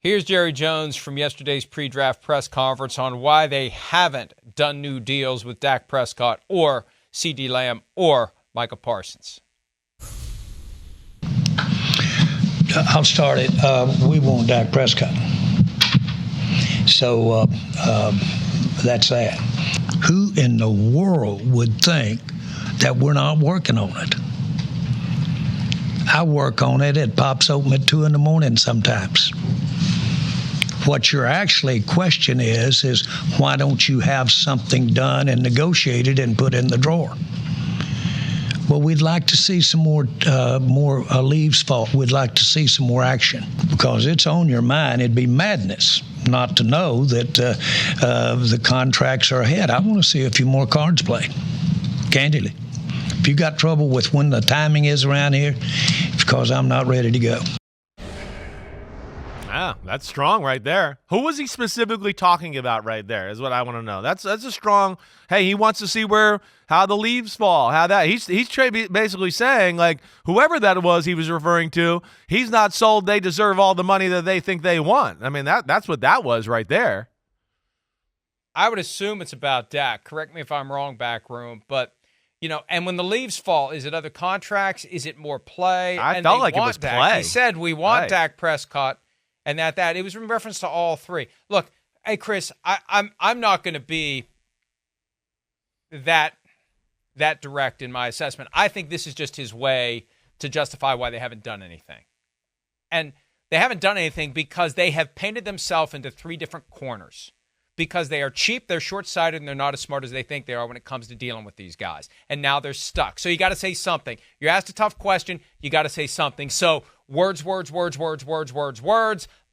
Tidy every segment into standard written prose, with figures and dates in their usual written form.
Here's Jerry Jones from yesterday's pre-draft press conference on why they haven't done new deals with Dak Prescott or CeeDee Lamb or Micah Parsons. I'll start it. We want Dak Prescott. So that's that. Who in the world would think that we're not working on it? I work on it. It pops open at 2 a.m. sometimes. What your actually question is why don't you have something done and negotiated and put in the drawer? Well, we'd like to see some more leaves fall. We'd like to see some more action because it's on your mind. It'd be madness not to know that the contracts are ahead. I want to see a few more cards played, candidly. If you got trouble with when the timing is around here, it's because I'm not ready to go. Ah, that's strong right there. Who was he specifically talking about right there is what I want to know. That's a strong, hey, he wants to see how the leaves fall, how that, he's basically saying, like, whoever that was he was referring to, he's not sold they deserve all the money that they think they want. I mean, that's what that was right there. I would assume it's about Dak. Correct me if I'm wrong, backroom, but and when the leaves fall, is it other contracts? Is it more play? I felt like it was Dak. play. He said we want Dak Prescott. And that it was in reference to all three. Look, hey Chris, I'm not going to be that direct in my assessment. I think this is just his way to justify why they haven't done anything, and they haven't done anything because they have painted themselves into three different corners. Because they are cheap, they're short-sighted, and they're not as smart as they think they are when it comes to dealing with these guys. And now they're stuck. So you got to say something. You're asked a tough question, you got to say something. So words,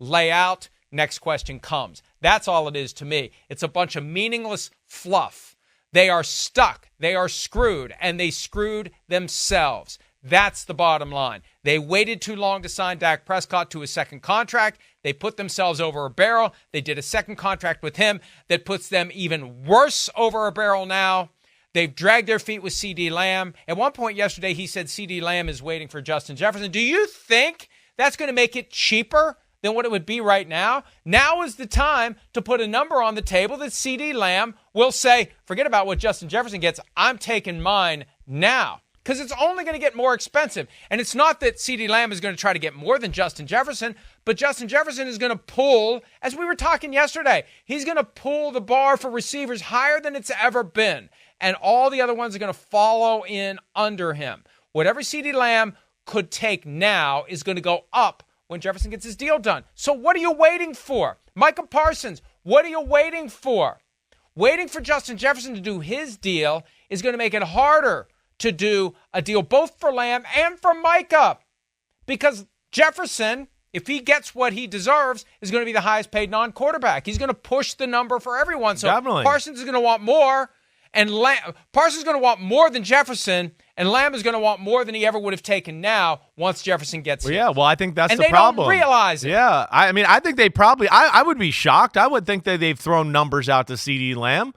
lay out, next question comes. That's all it is to me. It's a bunch of meaningless fluff. They are stuck, they are screwed, and they screwed themselves. That's the bottom line. They waited too long to sign Dak Prescott to a second contract. They put themselves over a barrel. They did a second contract with him that puts them even worse over a barrel now. They've dragged their feet with CeeDee Lamb. At one point yesterday, he said CeeDee Lamb is waiting for Justin Jefferson. Do you think that's going to make it cheaper than what it would be right now? Now is the time to put a number on the table that CeeDee Lamb will say, forget about what Justin Jefferson gets. I'm taking mine now. Because it's only going to get more expensive. And it's not that CeeDee Lamb is going to try to get more than Justin Jefferson, but Justin Jefferson is going to pull, as we were talking yesterday, he's going to pull the bar for receivers higher than it's ever been. And all the other ones are going to follow in under him. Whatever CeeDee Lamb could take now is going to go up when Jefferson gets his deal done. So what are you waiting for? Micah Parsons, what are you waiting for? Waiting for Justin Jefferson to do his deal is going to make it harder to do a deal both for Lamb and for Micah. Because Jefferson, if he gets what he deserves, is going to be the highest paid non-quarterback. He's going to push the number for everyone. So Definitely. Parsons is going to want more, and Parsons is going to want more than Jefferson, and Lamb is going to want more than he ever would have taken now once Jefferson gets here. Yeah, well, I think that's and the problem. And they don't realize it. Yeah, I mean, I think they probably, I would be shocked. I would think that they've thrown numbers out to CeeDee Lamb.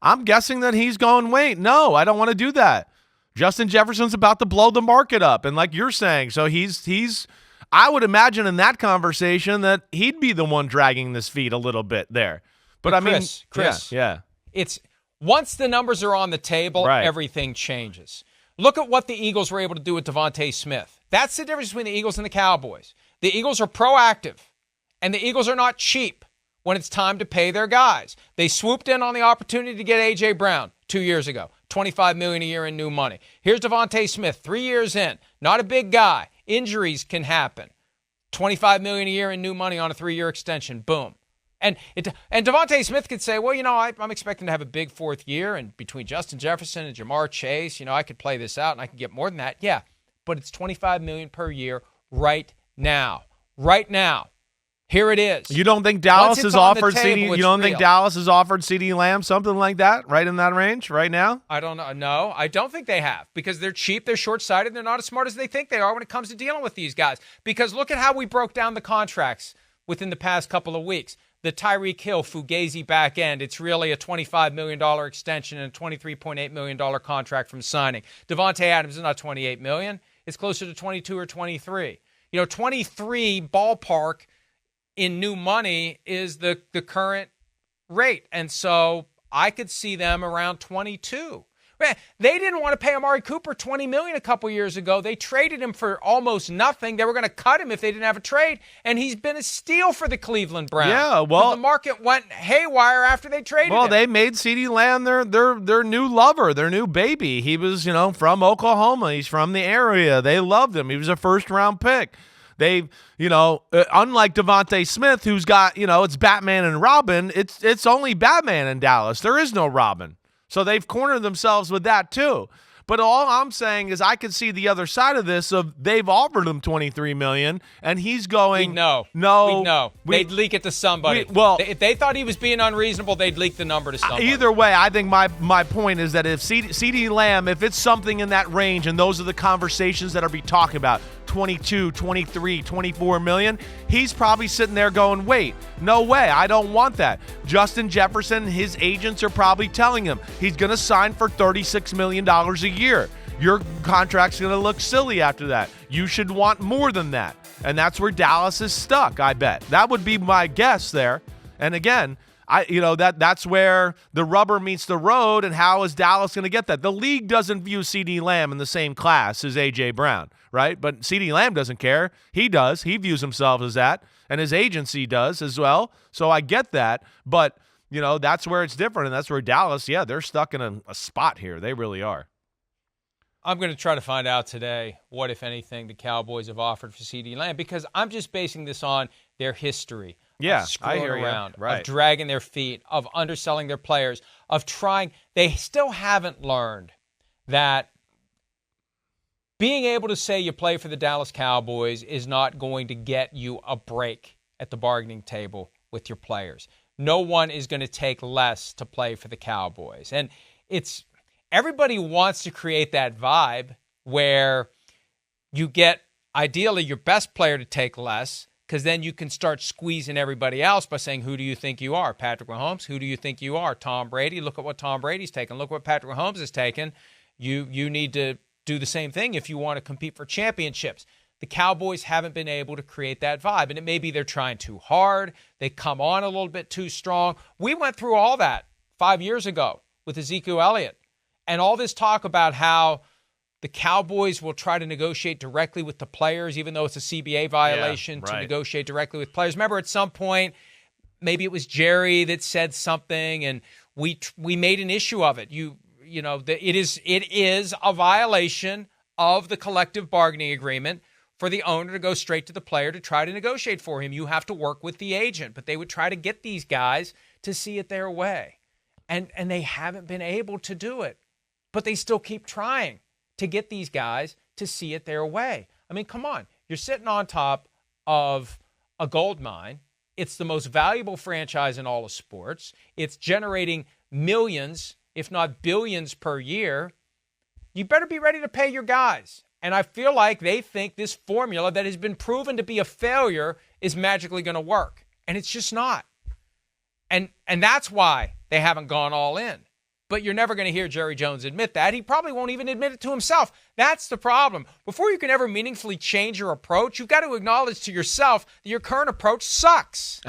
I'm guessing that he's going, wait, no, I don't want to do that. Justin Jefferson's about to blow the market up, and like you're saying, so he's. I would imagine in that conversation that he'd be the one dragging this feet a little bit there. But I mean, Chris, yeah, it's once the numbers are on the table, right. Everything changes. Look at what the Eagles were able to do with Devontae Smith. That's the difference between the Eagles and the Cowboys. The Eagles are proactive, and the Eagles are not cheap when it's time to pay their guys. They swooped in on the opportunity to get A.J. Brown 2 years ago. $25 million a year in new money. Here's Devontae Smith, 3 years in. Not a big guy. Injuries can happen. $25 million a year in new money on a 3-year extension. Boom. And Devontae Smith could say, well, I'm expecting to have a big fourth year, and between Justin Jefferson and Jamar Chase, I could play this out and I can get more than that. Yeah, but it's $25 million per year right now. Right now. Here it is. You don't think Dallas has offered CeeDee? You don't think Dallas has offered CeeDee Lamb something like that, right in that range, right now? I don't know. No, I don't think they have because they're cheap, they're short-sighted, they're not as smart as they think they are when it comes to dealing with these guys. Because look at how we broke down the contracts within the past couple of weeks. The Tyreek Hill Fugazi back end, it's really a $25 million extension and a $23.8 million contract from signing. Devontae Adams is not $28 million. It's closer to 22 or 23. 23 ballpark in new money is the current rate. And so I could see them around 22. Man, they didn't want to pay Amari Cooper $20 million a couple years ago. They traded him for almost nothing. They were going to cut him if they didn't have a trade, and he's been a steal for the Cleveland Browns. Yeah, well, the market went haywire after they traded him. Well, they made CeeDee Lamb their new lover, their new baby. He was, from Oklahoma. He's from the area. They loved him. He was a first-round pick. They, unlike Devontae Smith, who's got, it's Batman and Robin, it's only Batman in Dallas. There is no Robin. So they've cornered themselves with that too. But all I'm saying is I could see the other side of this of they've offered him $23 million, and he's going, No. They'd leak it to somebody. If they thought he was being unreasonable, they'd leak the number to somebody. Either way, I think my point is that if CeeDee Lamb, if it's something in that range, and those are the conversations that are be talking about, 22, 23, 24 million, he's probably sitting there going, wait, no way, I don't want that. Justin Jefferson, his agents are probably telling him he's going to sign for $36 million a year. Your contract's going to look silly after that. You should want more than that. And that's where Dallas is stuck, I bet. That would be my guess there. And again, that's where the rubber meets the road, and how is Dallas going to get that? The league doesn't view CeeDee Lamb in the same class as A.J. Brown, right? But CeeDee Lamb doesn't care. He does. He views himself as that, and his agency does as well. So I get that, but, that's where it's different, and that's where Dallas, they're stuck in a spot here. They really are. I'm going to try to find out today what, if anything, the Cowboys have offered for CeeDee Lamb, because I'm just basing this on their history. Yeah, of screwing I hear around, you. Right. Of dragging their feet, of underselling their players, of trying. They still haven't learned that being able to say you play for the Dallas Cowboys is not going to get you a break at the bargaining table with your players. No one is going to take less to play for the Cowboys. And everybody wants to create that vibe where you get, ideally, your best player to take less, because then you can start squeezing everybody else by saying, who do you think you are? Patrick Mahomes? Who do you think you are? Tom Brady? Look at what Tom Brady's taken. Look what Patrick Mahomes has taken. You need to do the same thing if you want to compete for championships. The Cowboys haven't been able to create that vibe, and it may be they're trying too hard. They come on a little bit too strong. We went through all that 5 years ago with Ezekiel Elliott, and all this talk about how the Cowboys will try to negotiate directly with the players, even though it's a CBA violation to negotiate directly with players. Remember, at some point, maybe it was Jerry that said something, and we made an issue of it. It is a violation of the collective bargaining agreement for the owner to go straight to the player to try to negotiate for him. You have to work with the agent, but they would try to get these guys to see it their way, and they haven't been able to do it, but they still keep trying to get these guys to see it their way. I mean, come on. You're sitting on top of a gold mine. It's the most valuable franchise in all of sports. It's generating millions, if not billions per year. You better be ready to pay your guys. And I feel like they think this formula that has been proven to be a failure is magically going to work. And it's just not. And that's why they haven't gone all in. But you're never going to hear Jerry Jones admit that. He probably won't even admit it to himself. That's the problem. Before you can ever meaningfully change your approach, you've got to acknowledge to yourself that your current approach sucks.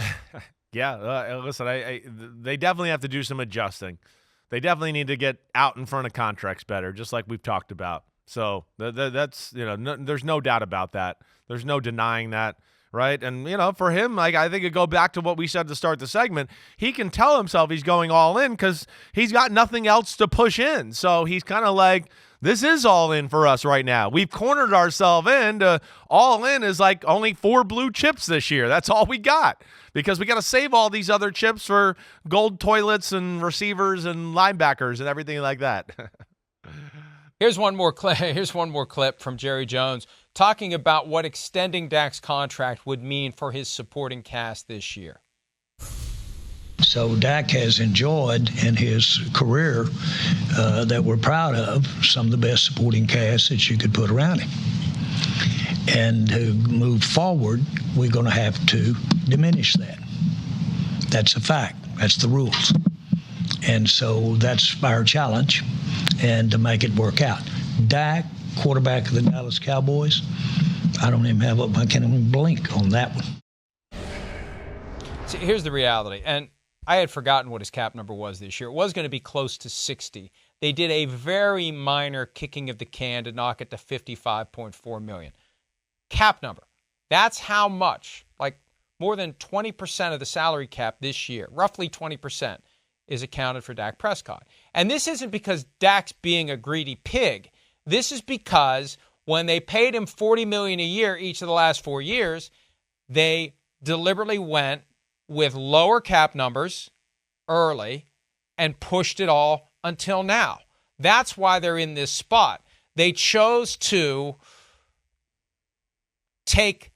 Listen, they definitely have to do some adjusting. They definitely need to get out in front of contracts better, just like we've talked about. So that's, there's no doubt about that. There's no denying that. Right. And, for him, I think it go back to what we said to start the segment. He can tell himself he's going all in because he's got nothing else to push in. So he's kind of like, this is all in for us right now. We've cornered ourselves into all in is like only 4 blue chips this year. That's all we got because we got to save all these other chips for gold toilets and receivers and linebackers and everything like that. Here's one more clip from Jerry Jones talking about what extending Dak's contract would mean for his supporting cast this year. So Dak has enjoyed in his career that we're proud of some of the best supporting cast that you could put around him. And to move forward, we're going to have to diminish that. That's a fact. That's the rules. And so that's our challenge, and to make it work out. Dak, quarterback of the Dallas Cowboys, I can't even blink on that one. See, here's the reality, and I had forgotten what his cap number was this year. It was going to be close to 60. They did a very minor kicking of the can to knock it to $55.4 million. Cap number. That's how much, like more than 20% of the salary cap this year, roughly 20%, is accounted for Dak Prescott. And this isn't because Dak's being a greedy pig. This is because when they paid him $40 million a year each of the last 4 years, they deliberately went with lower cap numbers early and pushed it all until now. That's why they're in this spot. They chose to take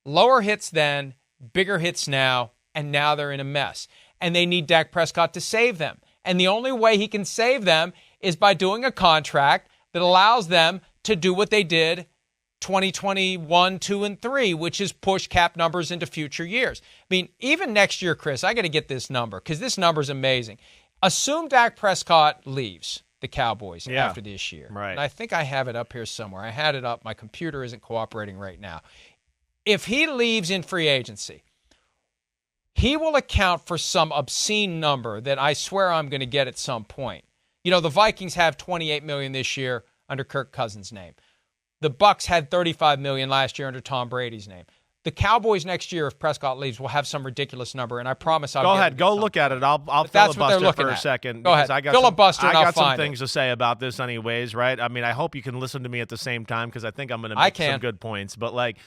lower hits then, bigger hits now, and now they're in a mess. And they need Dak Prescott to save them. And the only way he can save them is by doing a contract that allows them to do what they did 2021, 2, and 3, which is push cap numbers into future years. I mean, even next year, Chris, I got to get this number because this number is amazing. Assume Dak Prescott leaves the Cowboys after this year. Right. And I think I have it up here somewhere. I had it up. My computer isn't cooperating right now. If he leaves in free agency, he will account for some obscene number that I swear I'm going to get at some point. You know, the Vikings have $28 million this year under Kirk Cousins' name. The Bucs had $35 million last year under Tom Brady's name. The Cowboys next year, if Prescott leaves, will have some ridiculous number, and I promise I'll go ahead. Go look at it. I'll filibuster for a second. Go ahead. I got some things to say about this anyways, right? I mean, I hope you can listen to me at the same time because I think I'm going to make some good points. But, like,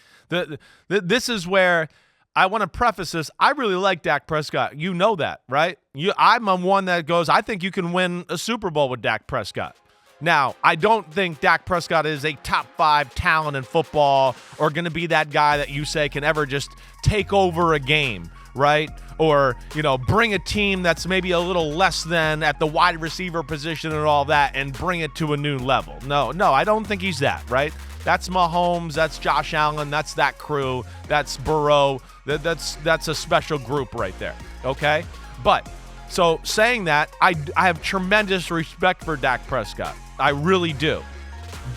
this is where I want to preface this. I really like Dak Prescott. You know that, right? I'm one that goes, I think you can win a Super Bowl with Dak Prescott. Now, I don't think Dak Prescott is a top 5 talent in football or going to be that guy that you say can ever just take over a game, right? Or, you know, bring a team that's maybe a little less than at the wide receiver position and all that and bring it to a new level. No, I don't think he's that, right? That's Mahomes, that's Josh Allen, that's that crew, that's Burrow. That's a special group right there, okay? But, so saying that, I have tremendous respect for Dak Prescott. I really do.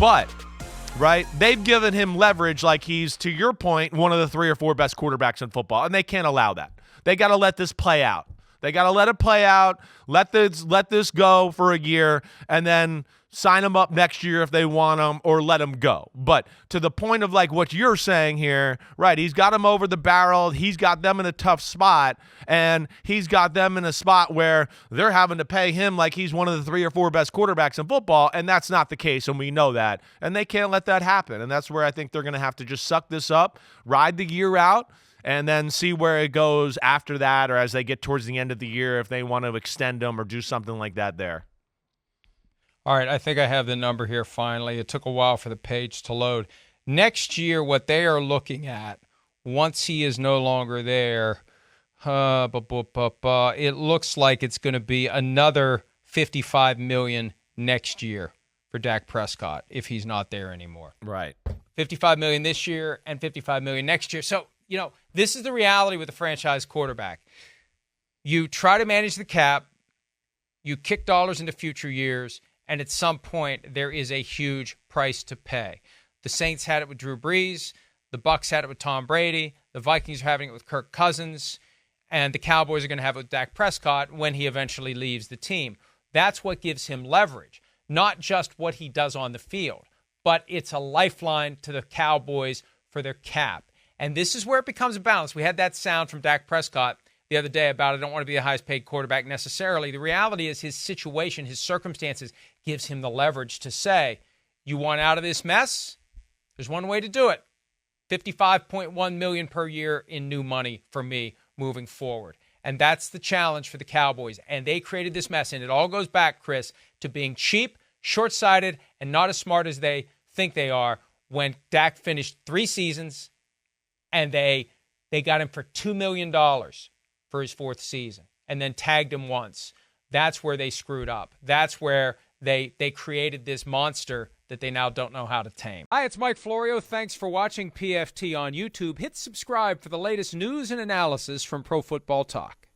But, right, they've given him leverage like he's, to your point, one of the 3 or 4 best quarterbacks in football, and they can't allow that. They got to let this play out. They got to let it play out, let this go for a year, and then sign him up next year if they want him or let him go. But to the point of like what you're saying here, right, he's got him over the barrel. He's got them in a tough spot, and he's got them in a spot where they're having to pay him like he's one of the 3 or 4 best quarterbacks in football, and that's not the case, and we know that. And they can't let that happen, and that's where I think they're going to have to just suck this up, ride the year out, and then see where it goes after that or as they get towards the end of the year if they want to extend them or do something like that there. All right, I think I have the number here finally. It took a while for the page to load. Next year, what they are looking at, once he is no longer there, it looks like it's going to be another $55 million next year for Dak Prescott if he's not there anymore. Right. $55 million this year and $55 million next year. So, you know, this is the reality with a franchise quarterback. You try to manage the cap, you kick dollars into future years, and at some point, there is a huge price to pay. The Saints had it with Drew Brees. The Bucs had it with Tom Brady. The Vikings are having it with Kirk Cousins. And the Cowboys are going to have it with Dak Prescott when he eventually leaves the team. That's what gives him leverage, not just what he does on the field, but it's a lifeline to the Cowboys for their cap. And this is where it becomes a balance. We had that sound from Dak Prescott the other day about I don't want to be the highest paid quarterback necessarily. The reality is his situation, his circumstances gives him the leverage to say, you want out of this mess? There's one way to do it. $55.1 million per year in new money for me moving forward. And that's the challenge for the Cowboys. And they created this mess. And it all goes back, Chris, to being cheap, short-sighted, and not as smart as they think they are when Dak finished 3 seasons and they got him for $2 million for his 4th season and then tagged him once. That's where they screwed up. That's where they created this monster that they now don't know how to tame. Hi, it's Mike Florio. Thanks for watching PFT on YouTube. Hit subscribe for the latest news and analysis from Pro Football Talk.